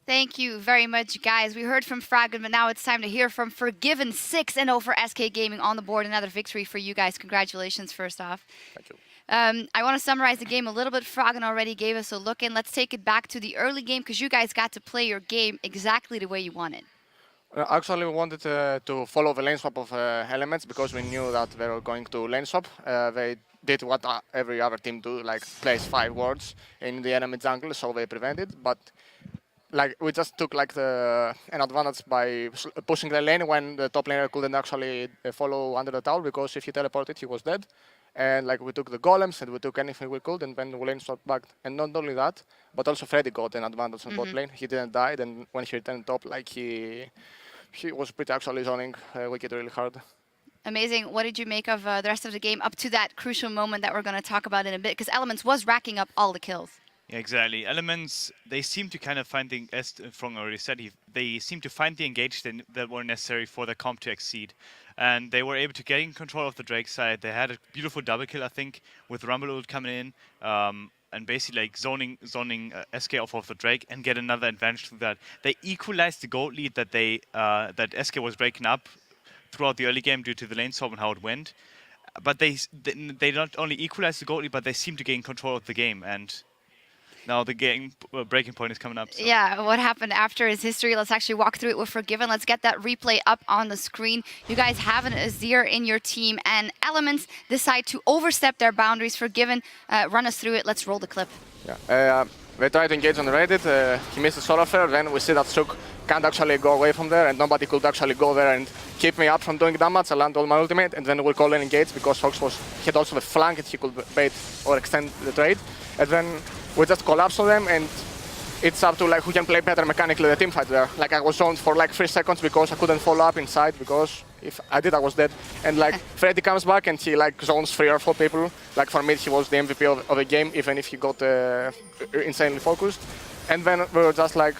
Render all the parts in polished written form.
Thank you very much, guys. We heard from Fragment, but now it's time to hear from Forgiven. 6-0 for SK Gaming on the board. Another victory for you guys. Congratulations, first off. Thank you. I want to summarize the game a little bit. Froggen already gave us a look in. Let's take it back to the early game because you guys got to play your game exactly the way you wanted. Actually, we wanted to follow the lane swap of elements because we knew that they were going to lane swap. They did what every other team do, like place 5 wards in the enemy jungle, so they prevented. But like we just took like an advantage by pushing the lane when the top laner couldn't actually follow under the tower, because if he teleported, he was dead. And like we took the golems and we took anything we could, and then we lane swapped back. And not only that, but also Freddy got an advantage on bot lane. He didn't die, and when he returned top, like he was pretty actually zoning Wicked really hard. Amazing. What did you make of the rest of the game up to that crucial moment that we're going to talk about in a bit? Because Elements was racking up all the kills. Yeah, exactly. Elements, they seem to kind of find the, as Frong already said, they seem to find the engage that were necessary for the comp to exceed. And they were able to get in control of the Drake side. They had a beautiful double kill, I think, with Rumble ult coming in, and basically like zoning SK off of the Drake and get another advantage through that. They equalized the gold lead that that SK was breaking up throughout the early game due to the lane swap and how it went. But they not only equalized the gold lead, but they seem to gain control of the game. And now the game breaking point is coming up. So. Yeah, what happened after is history. Let's actually walk through it with Forgiven. Let's get that replay up on the screen. You guys have an Azir in your team, and Elements decide to overstep their boundaries. Forgiven, run us through it. Let's roll the clip. Yeah, they tried to engage on Reddit. He missed the solo flare. Then we see that Sook can't actually go away from there, and nobody could actually go there and keep me up from doing damage. I land all my ultimate, and then we'll call an engage because Fox had also the flank and he could bait or extend the trade. And then we just collapse on them, and it's up to like who can play better mechanically the team fight there. Like I was zoned for like 3 seconds because I couldn't follow up inside, because if I did, I was dead. And like Freddy comes back and he like zones 3 or 4 people. Like for me, he was the MVP of the game, even if he got insanely focused. And then we were just like,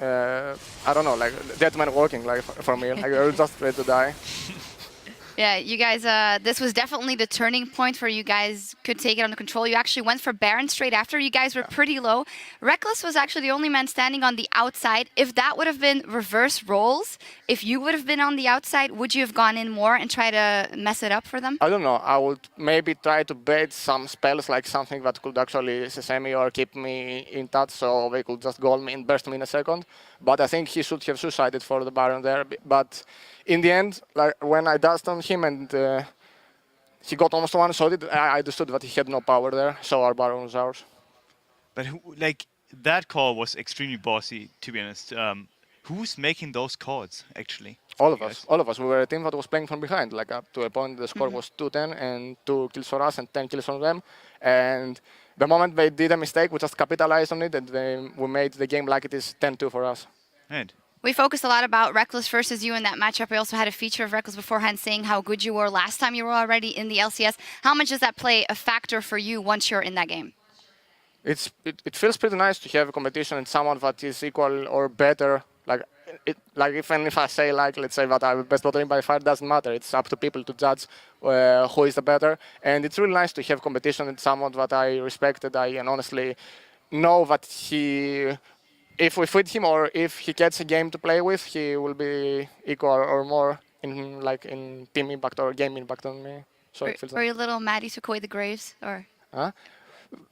I don't know, like dead man walking, like for me. Like we were just ready to die. Yeah, you guys, this was definitely the turning point where you guys could take it under control. You actually went for Baron straight after. You guys were pretty low. Reckless was actually the only man standing on the outside. If that would have been reverse roles, if you would have been on the outside, would you have gone in more and try to mess it up for them? I don't know. I would maybe try to bait some spells, like something that could actually CC me or keep me in touch, so they could just goal me and burst me in a second. But I think he should have suicided for the Baron there. But in the end, like when I dashed on him and he got almost one-shotted, I understood that he had no power there, so our Baron was ours. But like that call was extremely bossy, to be honest. Who's making those calls, actually? All of us. All of us. We were a team that was playing from behind. Like up to a point, the score was 2-10 and 2 kills for us and 10 kills from them. And the moment they did a mistake, we just capitalized on it, and we made the game like it is 10-2 for us. Right. We focused a lot about Reckless versus you in that matchup. I also had a feature of Reckless beforehand saying how good you were last time you were already in the LCS. How much does that play a factor for you once you're in that game? It feels pretty nice to have a competition and someone that is equal or better. Like even if I say, like, let's say that I'm the best bot lane by far, it doesn't matter. It's up to people to judge who is the better. And it's really nice to have competition with someone that I respected. And honestly know that if we feed him or if he gets a game to play with, he will be equal or more in team impact or game impact on me. So it feels were you a little mad he took away the Graves, or? Huh?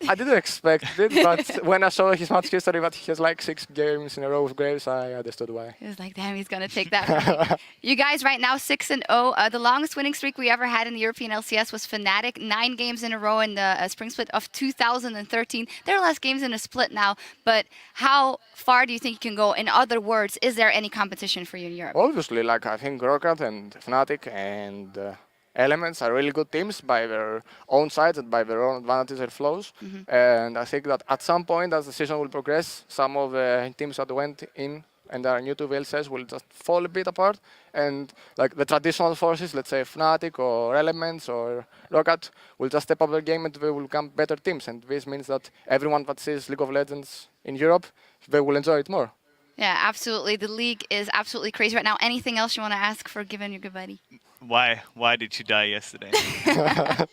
I didn't expect it, but when I saw his match history that he has like 6 games in a row with Graves, I understood why. He was like, damn, he's going to take that from me. You guys right now 6-0. The longest winning streak we ever had in the European LCS was Fnatic. 9 games in a row in the spring split of 2013. There are less games in a split now, but how far do you think you can go? In other words, is there any competition for you in Europe? Obviously, like I think Rocket and Fnatic and Elements are really good teams by their own sides and by their own advantages and flows. And I think that at some point, as the season will progress, some of the teams that went in and are new to the LCS will just fall a bit apart. And like the traditional forces, let's say Fnatic or Elements or Rocket, will just step up their game and they will become better teams. And this means that everyone that sees League of Legends in Europe, they will enjoy it more. Yeah, absolutely. The league is absolutely crazy right now. Anything else you want to ask for Given, your good buddy? Why did you die yesterday? I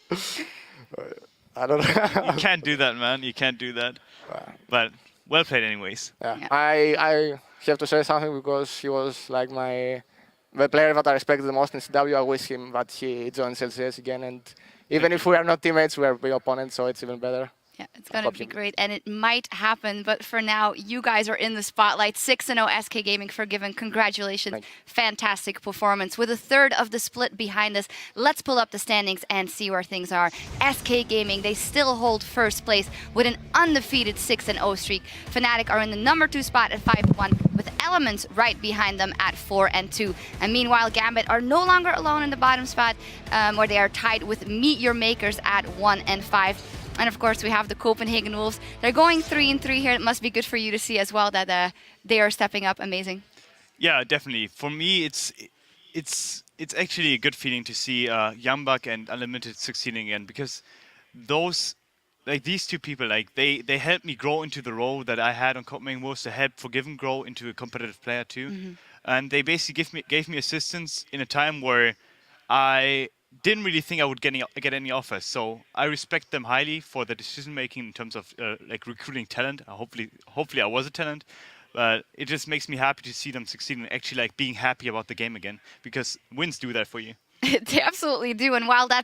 don't know. You can't do that, man. You can't do that. But Well played, anyways. Yeah. Yeah. I have to say something because he was like the player that I respected the most in CW. I wish him that he joins LCS again, and even if we are not teammates, we are big opponents, so it's even better. Yeah, it's going to hope be you- great, and it might happen. But for now, you guys are in the spotlight. 6-0 SK Gaming Forgiven. Congratulations. Thank you. Fantastic performance. With a third of the split behind us, let's pull up the standings and see where things are. SK Gaming, they still hold first place with an undefeated 6-0 streak. Fnatic are in the number 2 spot at 5-1, with Elements right behind them at 4-2. And meanwhile, Gambit are no longer alone in the bottom spot, where they are tied with Meet Your Makers at 1-5. And of course, we have the Copenhagen Wolves. They're going 3-3 here. It must be good for you to see as well that they are stepping up. Amazing. Yeah, definitely. For me, it's actually a good feeling to see Jambak and Unlimited succeeding again, because these two people, like they helped me grow into the role that I had on Copenhagen Wolves, to help Forgiven grow into a competitive player too. And they basically gave me assistance in a time where I didn't really think I would get any offers. So I respect them highly for the decision making in terms of like recruiting talent. Hopefully I was a talent. But it just makes me happy to see them succeed and actually like being happy about the game again, because wins do that for you. They absolutely do. And while that